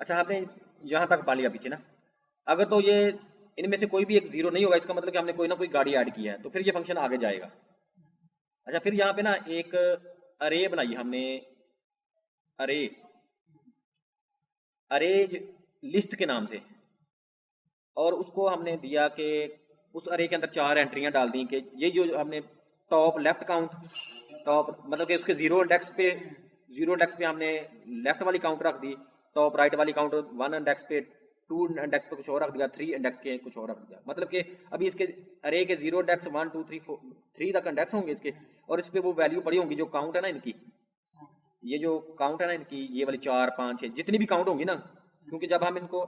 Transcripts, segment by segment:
अच्छा आपने यहाँ तक पा लिया पीछे ना। अगर तो ये इनमें से कोई भी एक जीरो नहीं होगा, इसका मतलब कि हमने कोई ना कोई गाड़ी ऐड की है, तो फिर ये फंक्शन आगे जाएगा। अच्छा फिर यहाँ पे ना एक अरे बनाई हमने, अरे अरे लिस्ट के नाम से, और उसको हमने दिया कि उस अरे के अंदर 4 एंट्रियां डाल दी कि ये जो हमने टॉप लेफ्ट काउंट, टॉप मतलब कि उसके जीरो इंडेक्स पे हमने लेफ्ट वाली काउंट रख दी, टॉप राइट वाली काउंट 1 इंडेक्स पे, 2 इंडेक्स पे कुछ और रख दिया, 3 इंडेक्स के कुछ और रख दिया। मतलब कि अभी इसके अरे के जीरो इंडेक्स 1 2 3 4 3 तक इंडेक्स होंगे इसके, और इस पे वो वैल्यू पड़ी होंगी जो काउंट है ना इनकी, ये जो काउंट है ना इनकी, ये वाली 4 5 6 जितनी भी काउंट होंगी ना, क्योंकि जब हम इनको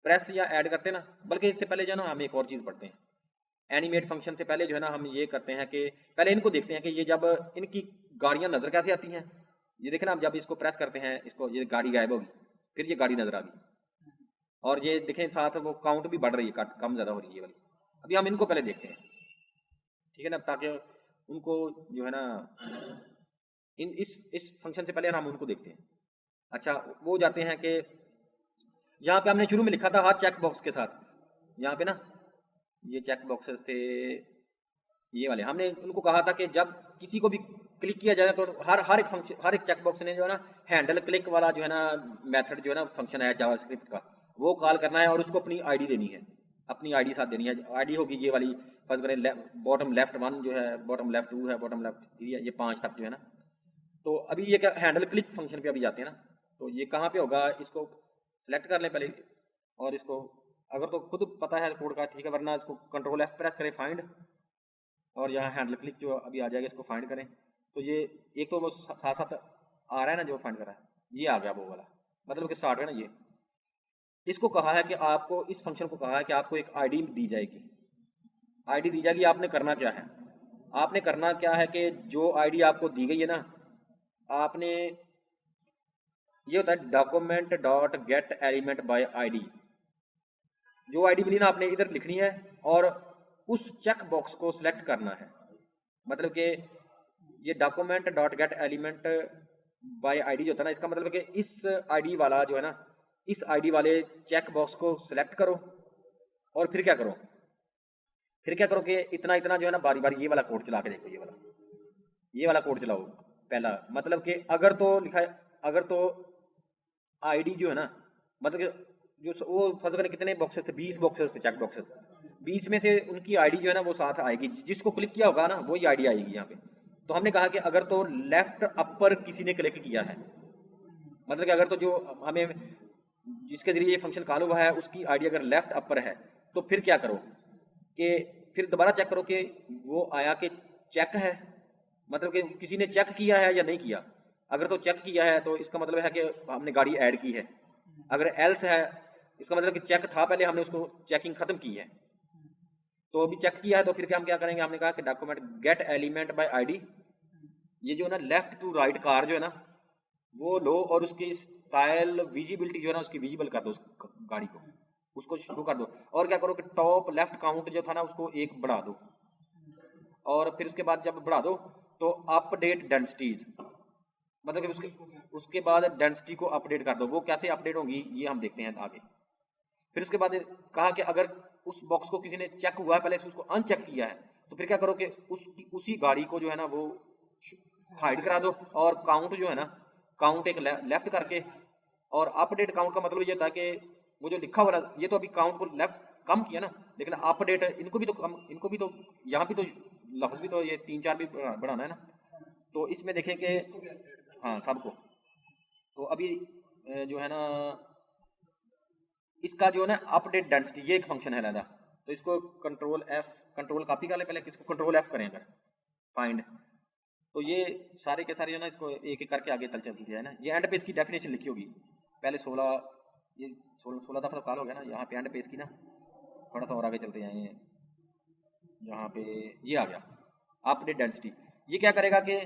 प्रेस या ऐड करते हैं ना, बल्कि इससे पहले जो है ना हम एक और चीज़ पढ़ते हैं। एनिमेट फंक्शन से पहले जो है ना हम ये करते हैं कि पहले इनको देखते हैं कि ये जब इनकी गाड़ियां नजर कैसे आती हैं। ये देखें ना, आप जब इसको प्रेस करते हैं, इसको ये गाड़ी गायब होगी, फिर ये गाड़ी नजर आ गई, और ये देखें साथ वो काउंट भी बढ़ रही है, कम ज़्यादा हो रही है ये वाली। अभी हम इनको पहले देखते हैं, ठीक है ना, ताकि उनको जो है ना इस फंक्शन से पहले हम उनको देखते हैं। अच्छा वो जाते हैं कि यहाँ पे हमने शुरू में लिखा था हर चेक बॉक्स के साथ, यहाँ पे ना ये चेक बॉक्सेस थे ये वाले, हमने उनको कहा था कि जब किसी को भी क्लिक किया जाए तो हर एक फंक्शन, हर एक चेक बॉक्स ने जो है ना हैंडल क्लिक वाला जो है ना मेथड जो है ना फंक्शन है जावास्क्रिप्ट का, वो कॉल करना है और उसको अपनी आईडी देनी है, अपनी आईडी साथ देनी है। आईडी होगी ये वाली, फर्स्ट करें बॉटम लेफ्ट 1 जो है, बॉटम लेफ्ट 2 है, बॉटम लेफ्ट 3 है, ये 5 तक जो है ना। तो अभी ये क्या हैंडल क्लिक फंक्शन पे अभी जाते हैं ना, तो ये कहाँ पे होगा, इसको सेलेक्ट कर लें पहले, और इसको अगर तो खुद पता है कोड का ठीक है, वरना इसको कंट्रोल एफ प्रेस करें फाइंड, और यहाँ हैंडल क्लिक जो अभी आ जाएगा इसको फाइंड करें। तो ये एक तो वो साथ साथ आ रहा है ना जो फाइंड कर रहा है, ये आ गया वो वाला, मतलब कि स्टार्ट है ना ये। इसको कहा है कि आपको, इस फंक्शन को कहा है कि आपको एक आईडी दी जाएगी, आईडी दी जाएगी। आपने करना क्या है, आपने करना क्या है कि जो आईडी आपको दी गई है ना, आपने, ये होता है document dot gate element by ID, जो आईडी मिली ना आपने इधर लिखनी है, और उस चेक बॉक्स को सिलेक्ट करना है। मतलब कि ये document dot gate element by ID जो होता है ना, इसका मतलब है कि इस आईडी वाला जो है ना, इस आईडी वाले चेक बॉक्स को सिलेक्ट करो, और फिर क्या करो, फिर क्या करो कि इतना इतना जो है ना बारी बारी ये वाला कोड चला के देखो, ये वाला कोड चलाओ पहला। मतलब कि अगर तो लिखा है, अगर तो आईडी जो है ना, मतलब कि जो वो फर्ज करें कितने बॉक्सेस थे, 20 बॉक्सेस थे चेक बॉक्सेस, 20 में से उनकी आईडी जो है ना वो साथ आएगी, जिसको क्लिक किया होगा ना वही आईडी आएगी यहाँ पे। तो हमने कहा कि अगर तो लेफ्ट अपर किसी ने क्लिक किया है, मतलब कि अगर तो जो हमें जिसके जरिए ये फंक्शन कॉल हुआ है उसकी आईडी अगर लेफ्ट अपर है, तो फिर क्या करो कि फिर दोबारा चेक करो कि वो आया कि चेक है, मतलब कि किसी ने चेक किया है या नहीं किया। अगर तो चेक किया है तो इसका मतलब है कि हमने गाड़ी ऐड की है, अगर एल्स है इसका मतलब कि चेक था पहले, हमने उसको चेकिंग खत्म की है। तो अभी चेक किया है तो फिर क्या हम क्या करेंगे, हमने कहा कि document gate element by ID, ये जो है ना लेफ्ट टू राइट कार जो है ना वो लो, और उसकी स्टाइल विजिबिलिटी जो है ना उसकी विजिबल कर दो उस गाड़ी को, उसको शुरू कर दो। और क्या करो कि टॉप लेफ्ट काउंट जो था ना उसको 1 बढ़ा दो, और फिर उसके बाद जब बढ़ा दो तो अपडेट डेंसिटीज, मतलब कि उसके बाद डेंसिटी को अपडेट कर दो। वो कैसे अपडेट होगी ये हम देखते हैं आगे। फिर उसके बाद कहा कि अगर उस बॉक्स को किसी ने चेक हुआ है पहले से, उसको अनचेक किया है, तो फिर क्या करो कि उसी गाड़ी को जो है ना वो हाइड करा दो, और काउंट जो है ना, काउंट एक लेफ्ट करके, और अपडेट काउंट का मतलब ये होता है कि वो जो लिखा हुआ ये तो अभी काउंट को लेफ्ट कम किया ना, लेकिन अपडेट इनको भी तो कम, इनको भी तो यहाँ भी तो लफ्ज भी तो ये 3 4 भी बढ़ाना है ना। तो इसमें देखें कि हाँ सबको, तो अभी जो है ना इसका जो है ना अपडेट डेंसिटी, ये एक फंक्शन है अलग, तो इसको कंट्रोल एफ, कंट्रोल कॉपी कर ले पहले, किसको कंट्रोल एफ करें अगर फाइंड, तो ये सारे के सारे जो ना इसको एक एक करके आगे चलती जाए ना। ये एंड पे इसकी डेफिनेशन लिखी होगी पहले 16, ये 16 दफा कॉल हो गया ना, यहाँ पे एंड पे इसकी ना थोड़ा सा और आगे चलते जाए, यहाँ पे ये आ गया अपडेट डेंसिटी। ये क्या करेगा कि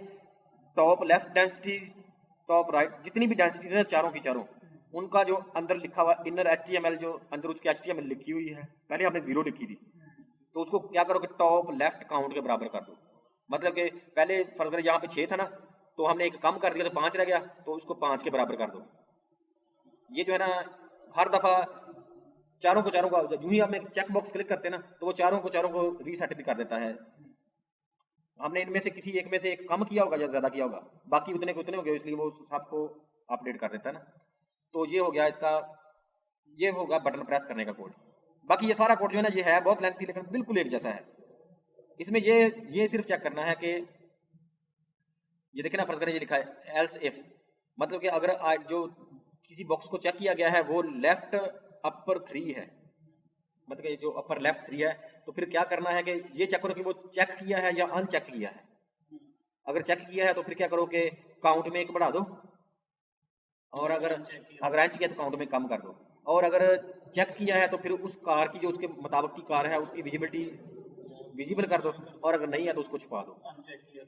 top left density, top right, जितनी भी डेंसिटी है चारों की चारों, उनका जो अंदर लिखा हुआ इनर HTML, जो अंदर उसकी HTML लिखी हुई है, पहले हमने 0 लिखी थी, तो उसको क्या करो कि टॉप लेफ्ट काउंट के बराबर कर दो। मतलब कि पहले फर्क यहाँ पे 6 था ना, तो हमने एक कम कर दिया तो 5 रह गया, तो उसको 5 के बराबर कर दो। ये जो है ना हर दफ़ा चारों का यूं ही आपने चेक बॉक्स क्लिक करते हैं ना तो वो चारों को रीसेट भी कर देता है। हमने इनमें से किसी एक में से एक कम किया होगा या ज़्यादा किया होगा, बाकी उतने के उतने हो गए, इसलिए वो सबको अपडेट कर देता है ना। तो ये हो गया इसका, ये होगा बटन प्रेस करने का कोड। बाकी ये सारा कोड जो है ना ये है बहुत लेंथी लेकिन बिल्कुल एक जैसा है। इसमें ये सिर्फ चेक करना है कि ये देखिए ना, फर्ज करें ये लिखा है एल्स इफ, मतलब कि अगर आज जो किसी बॉक्स को चेक किया गया है वो लेफ्ट अपर 3 है, मतलब कि जो अपर लेफ्ट 3 है, तो फिर क्या करना है कि ये चेक करो कि वो चेक किया है या अनचेक किया है। अगर चेक किया है तो फिर क्या करो कि काउंट में एक बढ़ा दो, और अगर अनचेक किया तो काउंट में कम कर दो। और अगर चेक किया है तो फिर उस कार की जो उसके मुताबिक की कार है उसकी विजिबिलिटी विजिबल कर दो, और अगर नहीं है तो उसको छुपा दो।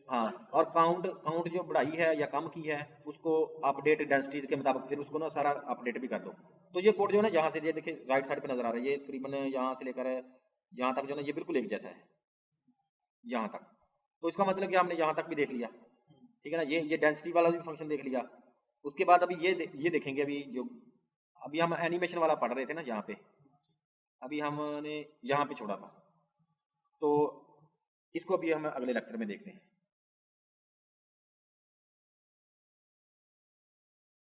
हाँ, और काउंट काउंट जो बढ़ाई है या कम की है उसको अपडेट डेंसिटी के मुताबिक फिर उसको ना सारा अपडेट भी कर दो। तो ये कोड जो है ना यहाँ से ये देखिए राइट साइड पे नजर आ रहा है, ये तकरीबन यहाँ से लेकर यहाँ तक जो है ना ये बिल्कुल एक जैसा है यहाँ तक। तो इसका मतलब कि हमने यहाँ तक भी देख लिया, ठीक है ना। ये डेंसिटी वाला भी फंक्शन देख लिया। उसके बाद अभी ये देखेंगे, अभी जो अभी हम एनिमेशन वाला पढ़ रहे थे ना यहाँ पे, अभी हमने यहाँ पे छोड़ा था, तो इसको अभी हम अगले लेक्चर में देखते हैं।